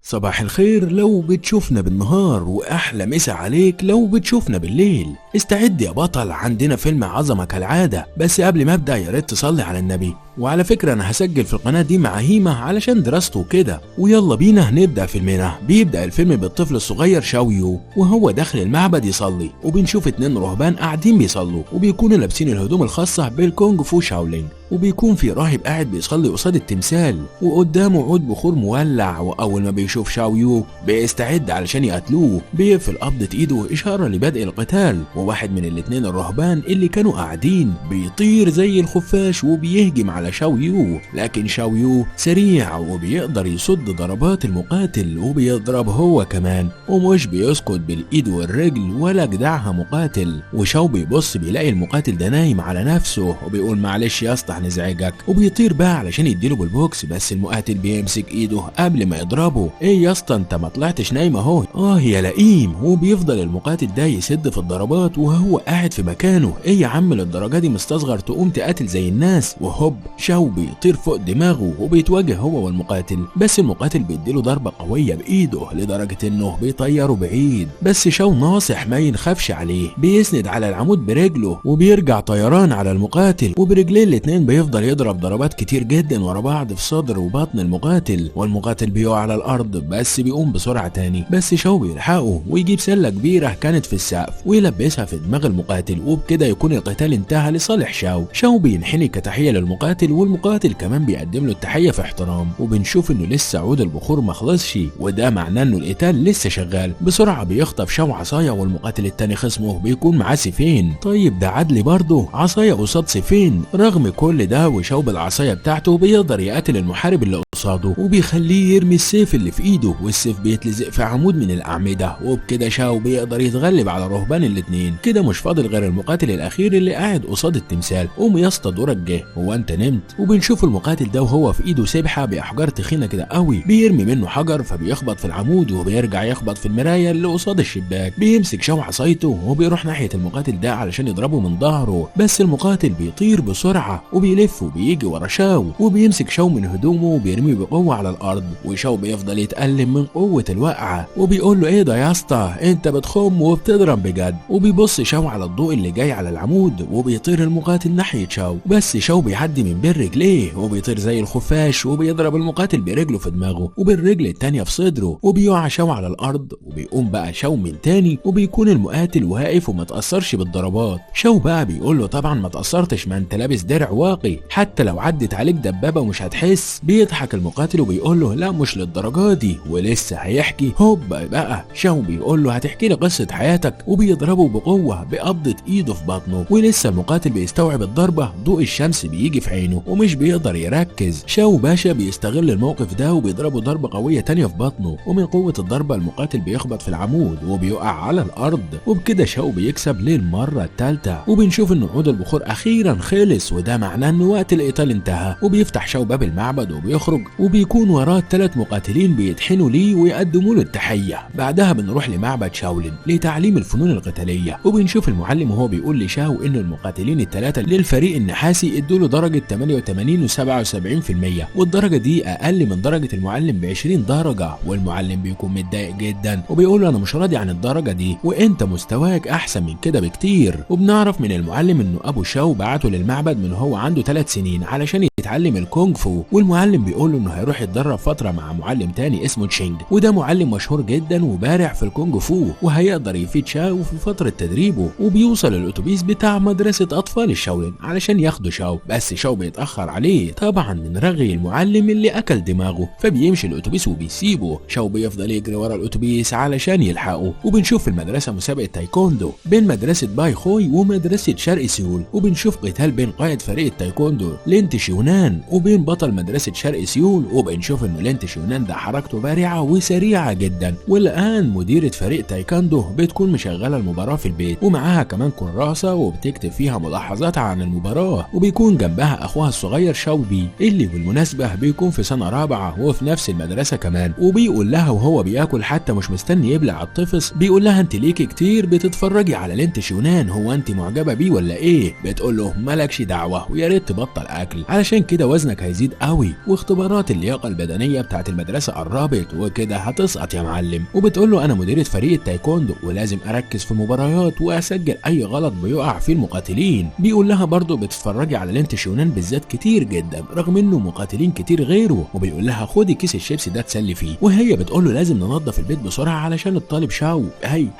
صباح الخير لو بتشوفنا بالنهار، واحلى مسا عليك لو بتشوفنا بالليل. استعد يا بطل، عندنا فيلم عظمه كالعاده، بس قبل ما ابدا يا ريت تصلي على النبي. وعلى فكره انا هسجل في القناه دي مع هيما علشان دراسته وكده. ويلا بينا نبدا فيلمنا. بيبدا الفيلم بالطفل الصغير شاويو وهو داخل المعبد يصلي، وبنشوف 2 رهبان قاعدين بيصلوا وبيكونوا لابسين الهدوم الخاصه بالكونج فو شاولينج، وبيكون في راهب قاعد بيصلي قصاد التمثال وقدامه عود بخور مولع. واول ما بيشوف شاويو بيستعد علشان يقتلوه، بيقفل قبضة ايده اشاره لبدء القتال. وواحد من ال2 الرهبان اللي كانوا قاعدين بيطير زي الخفاش وبيهجم على شاويو، لكن شاويو سريع وبيقدر يصد ضربات المقاتل وبيضرب هو كمان، ومش بيسكت بالايد والرجل ولا جدعها مقاتل. وشاو بيبص بيلاقي المقاتل ده نايم على نفسه وبيقول معلش يا اسطى هنزعجك، وبيطير بقى علشان يديله بالبوكس، بس المقاتل بيمسك ايده قبل ما يضربه. ايه يا اسطى انت ما طلعتش نايم اهو؟ يا لئيم. وبيفضل المقاتل ده يسد في الضربات وهو قاعد في مكانه. ايه يا عم للدرجه دي مستصغر تقوم تقاتل زي الناس؟ وهوب شاو بيطير فوق دماغه وبيتواجه هو والمقاتل، بس المقاتل بيديله ضربه قويه بايده لدرجه انه بيطيره بعيد. بس شاو ناصح ما ينخافش عليه، بيسند على العمود برجله وبيرجع طيران على المقاتل، وبرجليه الاتنين بيفضل يضرب ضربات كتير جدا ورا بعض في صدر وبطن المقاتل، والمقاتل بيقع على الارض بس بيقوم بسرعه تاني. بس شاو بيلحقه ويجيب سله كبيره كانت في السقف ويلبسها في دماغ المقاتل، وبكده يكون القتال انتهى لصالح شاو. شاو بينحني كتحيه للمقاتل، والمقاتل كمان بيقدم له التحيه في احترام. وبنشوف انه لسه عود البخور ما خلصش، وده معناه انه القتال لسه شغال. بسرعه بيخطف شاو عصايه، والمقاتل التاني خصمه بيكون معاه سيفين. طيب ده عدل برضه، عصايه قصاد سيفين. رغم كل ده وشاو بالعصايه بتاعته بيقدر يقاتل المحارب اللي قصاده، وبيخليه يرمي السيف اللي في ايده، والسيف بيتلزق في عمود من الاعمده. وبكده شاو بيقدر يتغلب على رهبان الاتنين. كده مش فاضل غير المقاتل الاخير اللي قاعد قصاد التمثال. قوم يا اسطى دورك جه، هو انت نمت؟ وبنشوف المقاتل ده وهو في ايده سبحه باحجار تخينه كده قوي، بيرمي منه حجر فبيخبط في العمود وبيرجع يخبط في المرايه اللي قصاد الشباك. بيمسك شاو عصايته وبيروح ناحيه المقاتل ده علشان يضربه من ظهره، بس المقاتل بيطير بسرعه وبيلف وبيجي ورا شاو، وبيمسك شاو من هدومه وبيرميه بقوه على الارض. وشاو بيفضل يتألم من قوه الوقعه وبيقول له ايه ده يا اسطى انت بتخم وبتضرب بجد. وبيبص شاو على الضوء اللي جاي على العمود وبيطير المقاتل ناحيه شاو، بس شاو بيعدي من بين رجليه وبيطير زي الخفاش وبيضرب المقاتل برجله في دماغه وبالرجل التانيه في صدره، وبيقع شاو على الارض. وبيقوم بقى شاو من تاني وبيكون المقاتل واقف وما تاثرش بالضربات. شاو بقى بيقول له طبعا ما تاثرتش، ما انت لابس درع واقي، حتى لو عدت عليك دبابه ومش هتحس. بيضحك المقاتل وبيقول له لا مش للدرجه دي، ولسه هيحكي. هوب بقى شاو بيقول له هتحكي لي قصه حياتك، وبيضربه بقوه بقبضه ايده في بطنه. ولسه المقاتل بيستوعب الضربه، ضوء الشمس بيجي في عينه ومش بيقدر يركز. شاو باشا بيستغل الموقف ده وبيضربه ضربه قويه تانيه في بطنه، ومن قوه الضربه المقاتل بيخبط في العمود وبيقع على الارض. وبكده شاو بيكسب للمره الثالثه. وبنشوف ان عود البخور اخيرا خلص، وده معناه ان وقت القتال انتهى. وبيفتح شاو باب المعبد وبيخرج، وبيكون وراه 3 مقاتلين بيتحنوا ليه ويقدموا له التحيه. بعدها بنروح لمعبد شاولين لتعليم الفنون القتاليه، وبنشوف المعلم وهو بيقول لشاو ان المقاتلين ال3 للفريق النحاسي ادوا له درجه 88 و77%، والدرجه دي اقل من درجه المعلم ب20 درجه. والمعلم بيكون متضايق جدا وبيقول له انا مش راضي عن الدرجه دي، وانت مستواك احسن من كده بكتير. وبنعرف من المعلم انه ابو شاو بعته للمعبد من هو عنده 3 سنين علشان يتعلم الكونغ فو، والمعلم بيقول له انه هيروح يتدرب فتره مع معلم تاني اسمه تشينج، وده معلم مشهور جدا وبارع في الكونغ فو وهيقدر يفيد شاو في فتره تدريبه. وبيوصل الاتوبيس بتاع مدرسه اطفال الشاولين علشان ياخدوا شاو، بس شاو بيتاخر عليه طبعا من رغي المعلم اللي اكل دماغه، فبيمشي الاتوبيس وبيسيبه. شاو بيفضل يجري ورا الاتوبيس علشان يلحقه. وبنشوف في المدرسه مسابقه تايكوندو بين مدرسه باي خوي ومدرسه شرق سيول، وبنشوف قتال بين قائد فريق التايكوندو لينت شيونان وبين بطل مدرسه شرق سيول. وبنشوف انه لينت شيونان ده حركته بارعه وسريعه جدا. والان مديره فريق تايكوندو بتكون مشغله المباراه في البيت، ومعاها كمان كراسه وبتكتب فيها ملاحظات عن المباراه، وبيكون جنبها اخوها الصغير شاوبي اللي بالمناسبه بيكون في سنه رابعه وفي نفس المدرسه كمان. وبيقول لها وهو بياكل حتى مش مستني يبلع الطفس، بيقول لها انت ليكي كتير بتتفرجي على لينت شيونان، هو انت معجبه بيه ولا ايه؟ بتقول له مالكش دعوه ويا ريت تبطل اكل علشان كده وزنك هيزيد قوي، واختبارات اختبارات اللياقه البدنيه بتاعت المدرسه قربت وكده هتسقط يا معلم. وبتقول له انا مديره فريق التايكوندو ولازم اركز في المباريات واسجل اي غلط بيقع فيه المقاتلين. بيقول لها برضه بتتفرجي على لينت شونان بالذات كتير جدا رغم انه مقاتلين كتير غيره. وبيقول لها خدي كيس الشيبسي ده تسلي فيه. وهي بتقول له لازم ننظف البيت بسرعه علشان الطالب شاو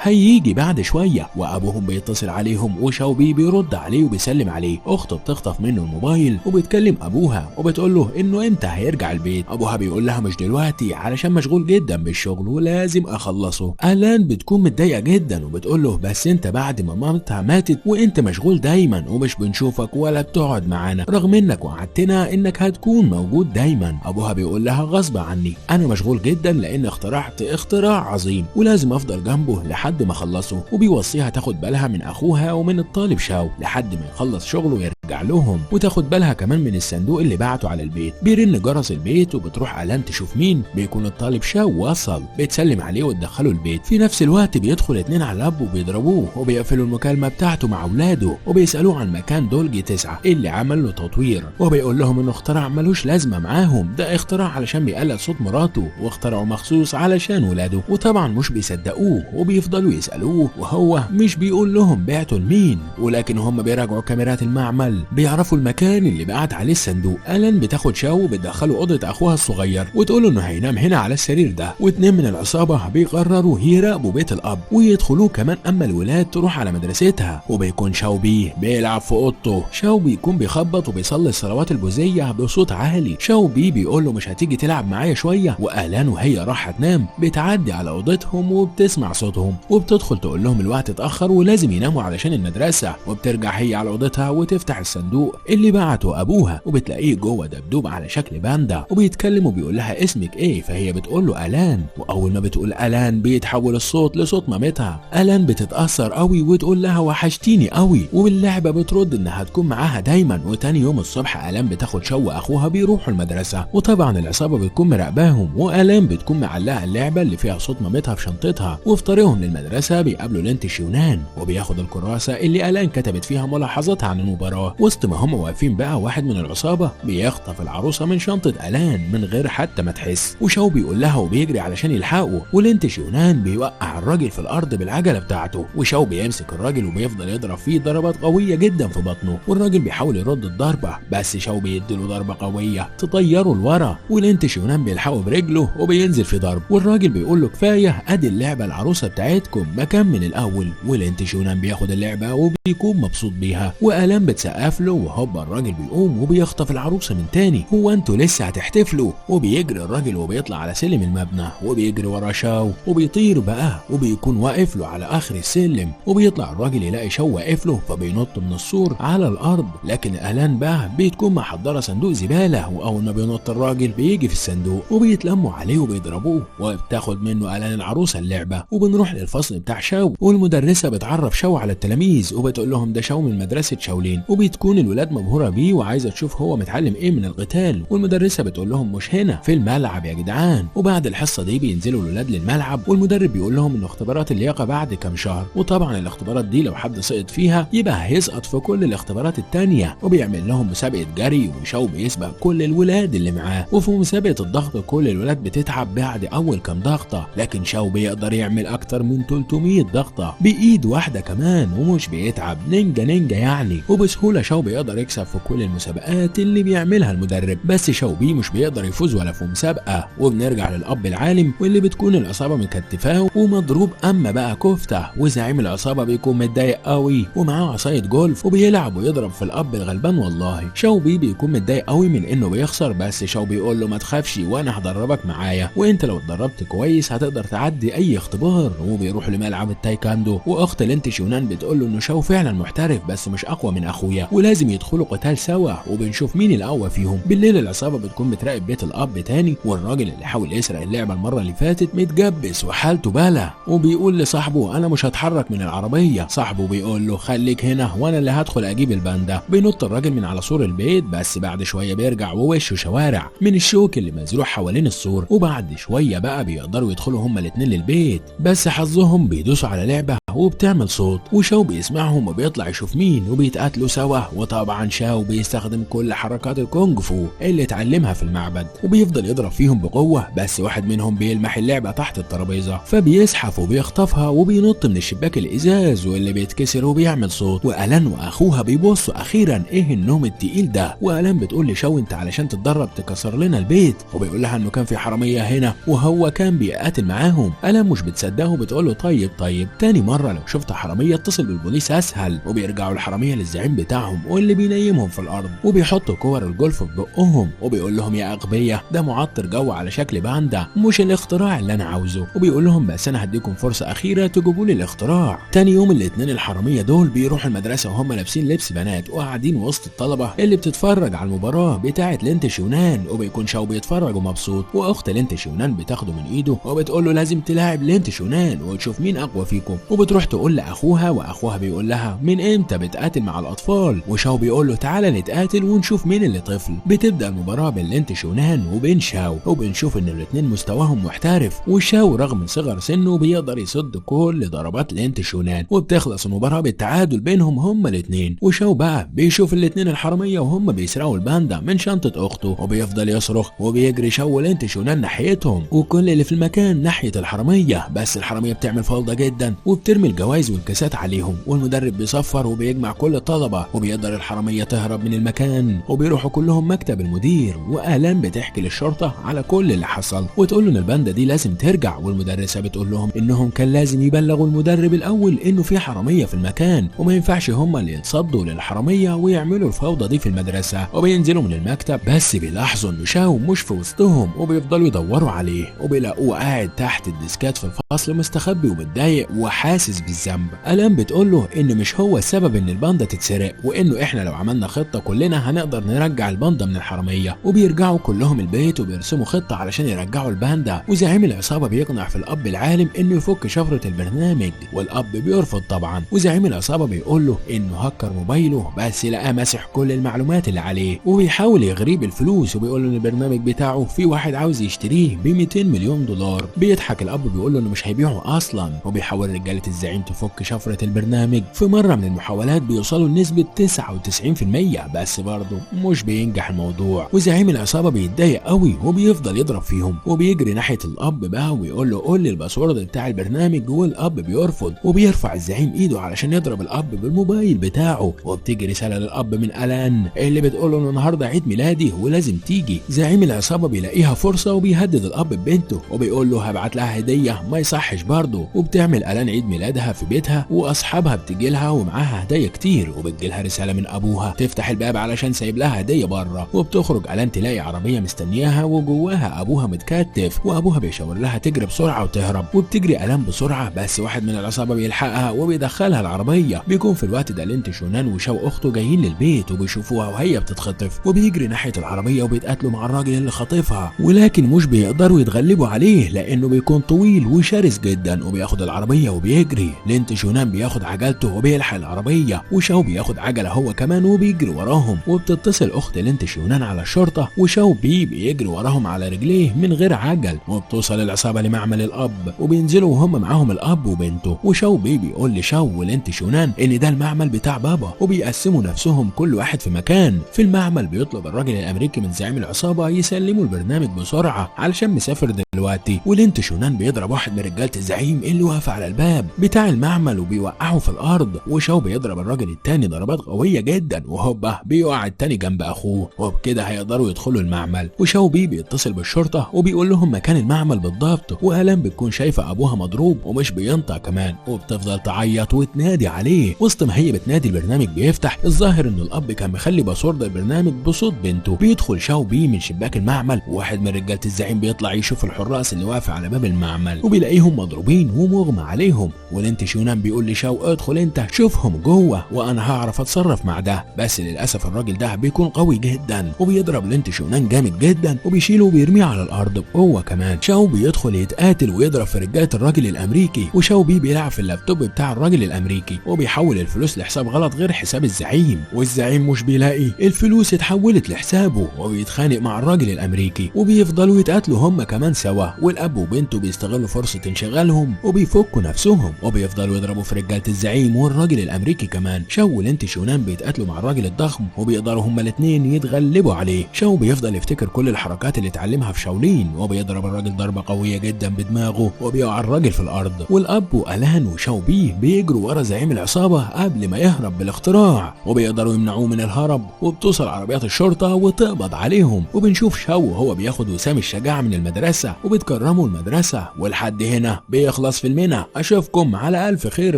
هيجي بعد شويه. وابوهم بيتصل عليهم وشاو بيرد عليه وبيسلم عليه. اخته بتخطف منه الموبايل وبتكلم ابوها وبتقول له انه امتى هيرجع البيت. ابوها بيقول لها مش دلوقتي علشان مشغول جدا بالشغل ولازم اخلصه. الان بتكون متضايقه جدا وبتقول له بس انت بعد ما مامتها ماتت وانت مشغول دايما ومش بنشوفك ولا بتقعد معانا رغم انك وعدتنا انك هتكون موجود دايما. ابوها بيقول لها غصب عني انا مشغول جدا لان اخترعت اختراع عظيم ولازم افضل جنبه لحد ما اخلصه. وبيوصيها تاخد بالها من اخوها ومن الطالب شاو لحد ما يخلص شغله ويرجع لهم وتاخد بالها كمان من الصندوق اللي بعته على البيت. بيرن جرس البيت وبتروح الان تشوف مين. بيكون الطالب شاو وصل. بتسلم عليه وتدخله البيت. في نفس الوقت بيدخل اتنين على الاب وبيضربوه وبيقفلوا المكالمه بتاعته مع اولاده وبيسالوه عن مكان دولجي 9 اللي عمل له تطوير. وبيقول لهم انه اختراع ملوش لازمه معاهم ده اختراع علشان بيقلد صوت مراته واخترعه مخصوص علشان ولاده. وطبعا مش بيصدقوه وبيفضلوا يسالوه وهو مش بيقول لهم بعته لمين. ولكن هم بيراجعوا كاميرات المعمل بيعرفوا المكان اللي بعت عليه الصندوق. الان بتاخد شاو وبتدخله اوضه اخوها الصغير وتقول له انه هينام هنا على السرير ده. واتنين من العصابه بيقرروا يراقبوا بيت الاب ويدخلوه كمان. اما الولاد تروح على مدرستها وبيكون شاو بيلعب في اوضته. شاو بيكون بيخبط وبيصلي الصلوات البوذيه بصوت عالي. شاو بيقول له مش هتيجي تلعب معايا شويه. والان وهي رايحه تنام بتعدي على اوضتهم وبتسمع صوتهم وبتدخل تقول لهم الوقت اتاخر ولازم يناموا علشان المدرسه. وبترجع هي على اوضتها وتفتح الصندوق اللي بعته ابوها وبتلاقيه جوه دبدوب على شكل باندا وبيتكلم وبيقول لها اسمك ايه. فهي بتقول له الان. واول ما بتقول الان بيتحول الصوت لصوت مامتها. الان بتتاثر قوي وتقول لها وحشتيني قوي. وباللعبه بترد انها هتكون معاها دايما. وتاني يوم الصبح الان بتاخد شو واخوها بيروحوا المدرسه وطبعا العصابه بتكون مراقباهم. والان بتكون معلقه اللعبه اللي فيها صوت مامتها في شنطتها. وفي طريقهم للمدرسه بيقابلوا لينت شونان وبياخد الكراسه اللي الان كتبت فيها ملاحظاتها عن المباراه. وسط ما هم واقفين بقى واحد من العصابه بيخطف العروسه من شنطه الان من غير حتى ما تحس. وشو بيقول لها وبيجري علشان يلحقه. ولينت شونان بيوقع الراجل في الارض بالعجله بتاعته. وشو بيمسك الراجل وبيفضل يضرب فيه ضربات قويه جدا في بطنه. والراجل بيحاول يرد الضربه بس شو بيديله ضربه قويه تطيره لورا. ولينت شونان بيلحقه برجله وبينزل في ضرب. والراجل بيقول له كفايه ادي اللعبه العروسه بتاعتكم مكان من الاول. ولينت شونان بياخد اللعبه وبيكون مبسوط بيها. والان بتسقف له وهوبا الراجل بيقوم وبيخطف العروسه من تاني. هو انتوا لسه هتحتفلوا؟ وبيجري الراجل وبيطلع على سلم المبنى وبيجري ورا شاو وبيطير بقى وبيكون واقف له على اخر السلم. وبيطلع الراجل يلاقي شو واقف له فبينط من السور على الارض. لكن الان بقى بتكون محضره صندوق زباله. واول ما بينط الراجل بيجي في الصندوق وبيتلموا عليه وبيضربوه وبتاخد منه الان العروسه اللعبه. وبنروح للفصل بتاع شاو والمدرسه بتعرف شاو على التلاميذ وبتقول لهم ده شاو من مدرسه شاولين. وبتكون الولاد مبهوره بيه وعايزه تشوف هو متعلم ايه من القتال. والمدرسه بتقول لهم مش هنا في الملعب يا جدعان. وبعد الحصه دي بينزلوا الولاد للملعب والمدرب بيقول لهم ان اختبارات اللياقه بعد كام شهر. وطبعا الاختبارات دي لو حد سقط فيها يبقى هيسقط في كل الاختبارات التانيه. وبيعمل لهم مسابقه جري وشاو بيسبق كل الولاد اللي معاه. وفي مسابقه الضغط كل الولاد بتتعب بعد اول كام ضغطه لكن شاو بيقدر يعمل اكتر من 300 ضغطه بايد واحده كمان ومش بيتعب. نينجا يعني. وبسهوله شاو بيقدر يكسب في كل المسابقات اللي بيعملها المدرب. بس شاو مش بيقدر يفوز ولا في مسابقه. وبنرجع للاب العالم واللي بتكون العصابه مكتفاه ومضروب. اما بقى كفته وزعيم العصابه بيكون متضايق قوي ومعاه عصايه جولف وبيلعب ويضرب في الاب الغلبان. والله شاو بيكون متضايق قوي من انه بيخسر. بس شاو بيقول له ما تخافش وانا هدربك معايا وانت لو اتدربت كويس هتقدر تعدي اي اختبار. وبيروح لملعب التايكاندو واخت لينت شونان بتقول له انه شاو فعلا محترف بس مش اقوى من اخويا ولازم يدخلوا قتال سوا وبنشوف مين الاقوى فيهم. بالليل العصابه بتكون بتراقب بيت الاب تاني والراجل اللي حاول يسرق اللعبه المره اللي فاتت متجبس وحالته بلا. وبيقول لصاحبه انا مش هتحرك من العربيه. صاحبه بيقول له خليك هنا وانا اللي هدخل اجيب الباندا. بينط الراجل من على سور البيت بس بعد شويه بيرجع ووشه شوارع من الشوك اللي مزروع حوالين السور. وبعد شويه بقى بيقدروا يدخلوا هما الاتنين للبيت بس حظهم بيدوسوا على لعبه وبتعمل صوت، وشاو بيسمعهم وبيطلع يشوف مين وبيتقاتلوا سوا. وطبعا شاو بيستخدم كل حركات الكونج فو اللي اتعلمها في المعبد وبيفضل يضرب فيهم بقوة، بس واحد منهم بيلمح اللعبة تحت الترابيزة فبيزحف وبيخطفها وبينط من الشباك الازاز واللي بيتكسر وبيعمل صوت. والان واخوها بيبصوا اخيرا ايه النوم التقيل ده، والان بتقول لشاو انت علشان تتدرب تكسر لنا البيت، وبيقول لها انه كان في حرامية هنا وهو كان بيقاتل معاهم. الان مش بتصدقه وبتقول له طيب تاني مرة لو شفت حرامية اتصل بالبوليس اسهل. وبيرجعوا الحرامية للزعيم بتاعهم واللي بينيمهم في الارض وبيحطوا كور الجولف في بقهم وبيقول لهم يا اغبياء ده معطر جو على شكل باندا مش الاختراع اللي انا عاوزه. وبيقول لهم بس انا هديكم فرصة اخيرة تجيبوا لي الاختراع. تاني يوم الاثنين الحرامية دول بيروحوا المدرسة وهم لابسين لبس بنات وقاعدين وسط الطلبة اللي بتتفرج على المباراة بتاعة لينت شونان، وبيكون شاو بيتفرج ومبسوط واخت لينت شونان بتاخده من ايده وبتقول له لازم تلاعب لينت شونان وتشوف مين اقوى فيكم. وبتروح تقول لاخوها واخوها بيقول لها من امتى بتقاتل مع الاطفال، وشاو بيقول له تعالى نتقاتل ونشوف مين اللي طفل. بتبدا المباراه بين لينت شونان وبين شاو وبنشوف ان الاثنين مستواهم محترف، وشاو رغم صغر سنه بيقدر يصد كل ضربات لينت شونان، وبتخلص المباراه بالتعادل بينهم هما الاثنين. وشاو بقى بيشوف الاثنين الحراميه وهم بيسرقوا الباندا من شنطه اخته وبيفضل يصرخ وبيجري شاو ولينت شونان ناحيتهم وكل اللي في المكان ناحيه الحراميه، بس الحراميه بتعمل فوضى جدا وبترمي الجوائز والكاسات عليهم، والمدرب بيصفر وبيجمع كل الطلبه وبيقدر الحراميه تهرب من المكان وبيروحوا كلهم مكتب المدير. والان بتحكي للشرطه على كل اللي حصل وتقول له ان الباندا دي لازم ترجع، والمدرسه بتقول لهم انهم كان لازم يبلغوا المدرب الاول انه في حراميه في المكان وما ينفعش هم اللي يتصدوا للحراميه ويعملوا الفوضى دي في المدرسه. وبينزلوا من المكتب بس بيلاحظوا ان شاو مش في وسطهم وبيفضلوا يدوروا عليه وبيلاقوه قاعد تحت الديسكات في الفصل مستخبي ومتضايق وحاسس بالذنب. الان بتقول له ان مش هو السبب ان الباندا تتسرق، وانه احنا لو عملنا خطه كلنا هنقدر نرجع الباندا من الحراميه. وبيرجعوا كلهم البيت وبيرسموا خطه علشان يرجعوا الباندا، وزعيم العصابه بيقنع في الاب العالم انه يفك شفره البرنامج، والاب بيرفض طبعا. وزعيم العصابه بيقول له انه هكر موبايله بس لقى مسح كل المعلومات اللي عليه وبيحاول يغريه بالفلوس، وبيقول له ان البرنامج بتاعه في واحد عاوز يشتريه ب 200 مليون دولار. بيضحك الاب بيقول له انه مش هيبيعه اصلا، وبيحاول رجاله الزعيم تفك شفره البرنامج. في مره من المحاولات بيوصلوا لنسبه 99% بس برضه مش بينجح الموضوع، وزعيم العصابه بيتضايق قوي وبيفضل يضرب فيهم وبيجري ناحيه الاب بقى ويقول له قول لي الباسورد بتاع البرنامج، والاب بيرفض وبيرفع الزعيم ايده علشان يضرب الاب بالموبايل بتاعه. وبتيجي رساله للاب من الان اللي بتقول له ان النهارده عيد ميلادي ولازم تيجي. زعيم العصابه بيلاقيها فرصه وبيهدد الاب ببنته وبيقول له هبعت لها هديه ما يصحش برضه. وبتعمل الان عيد ميلادها في بيتها واصحابها بتجي لها ومعاها هدايا كتير، وبتجي لها رساله من ابوها تفتح الباب علشان سايب لها هديه بره. وبتخرج الان تلاقي عربيه مستنياها وجواها ابوها متكتف، وابوها بيشاور لها تجري بسرعه وتهرب. وبتجري الان بسرعه بس واحد من العصابه بيلحقها وبيدخلها العربيه. بيكون في الوقت ده لينت شونان وشاو اخته جايين للبيت وبيشوفوها وهي بتتخطف، وبيجري ناحيه العربيه وبيتقاتلوا مع الراجل اللي خاطفها، ولكن مش بيقدروا يتغلبوا عليه لانه بيكون طويل وشرس جدا. وبياخد العربيه وبيجري. لينت شونان بياخد عجلته وبيلحق العربيه، وشاو بياخد عجله هو كمان وبيجري وراهم. وبتتصل اخت لينت شونان على الشرطه، وشاو بيجري وراهم على رجليه من غير عجل. وبتوصل العصابه لمعمل الاب وبينزلوا وهم معاهم الاب وبنته. وشاو بيقول لشاو ولينت شونان ان ده المعمل بتاع بابا، وبيقسموا نفسهم كل واحد في مكان. في المعمل بيطلب الراجل الامريكي من زعيم العصابه يسلموا البرنامج بسرعه علشان مسافر دلوقتي. ولينت شونان بيضرب واحد من رجاله الزعيم اللي واقف على الباب بتاع المعمل وبيوقعه في الارض. وشاو بيضرب الراجل التاني ضربات قويه جدا، وهوبا بيقع التاني جنب اخوه، وبكده هيقدروا يدخلوا المعمل. وشاو بيتصل بالشرطه وبيقول لهم مكان المعمل بالضبط. والان بتكون شايفه ابوها مضروب ومش بينطق كمان، وبتفضل تعيط وتنادي عليه. وسط ما هي بتنادي البرنامج بيفتح. الظاهر انه الاب كان مخلي باسورد البرنامج بصوت بنته. بيدخل شاو من شباك المعمل، وواحد من رجاله الزعيم بيطلع يشوف الحراس اللي واقف على باب المعمل وبيلاقيهم مضروبين ومغمى عليهم. ولينت شونان بيقول لشاو ادخل انت شوفهم جوه وانا هعرف اتصرف مع ده. بس للاسف الراجل ده بيكون قوي جدا وبيضرب لينت شونان جامد جدا وبيشيله وبيرميه على الارض. هو كمان شاو بيدخل يتقاتل ويضرب في رجاله الراجل الامريكي، وشاو بيلعب في اللابتوب بتاع الراجل الامريكي وبيحول الفلوس لحساب غلط غير حساب الزعيم، والزعيم مش بيلاقي الفلوس اتحولت لحسابه وبيتخانق مع الراجل الامريكي. وبيفضلوا يتقاتلوا هم كمان سوا، والاب وبنته بيستغلوا فرصه انشغالهم وبيفكوا نفسهم وبيفضلوا يضربوا في رجالة الزعيم والراجل الامريكي كمان. شاو ولينت شونان بيتقاتلوا مع الراجل الضخم وبيقدروا هما الاتنين يتغلبوا عليه. شاو بيفضل يفتكر كل الحركات اللي اتعلمها في شاولين، وبيضرب الراجل ضربة قوية جدا بدماغه وبيقع الراجل في الارض. والاب والان وشاو بيه بيجروا ورا زعيم العصابة قبل ما يهرب بالاختراع، وبيقدروا يمنعوه من الهرب، وبتوصل عربيات الشرطة وتقبض عليهم. وبنشوف شاو وهو بياخد وسام الشجاعة من المدرسة وبتكرموا المدرسة. ولحد هنا بيخلص فيلمنا. اشوفكم على الف خير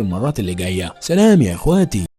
المرات اللي جاية. سلام يا اخواتي.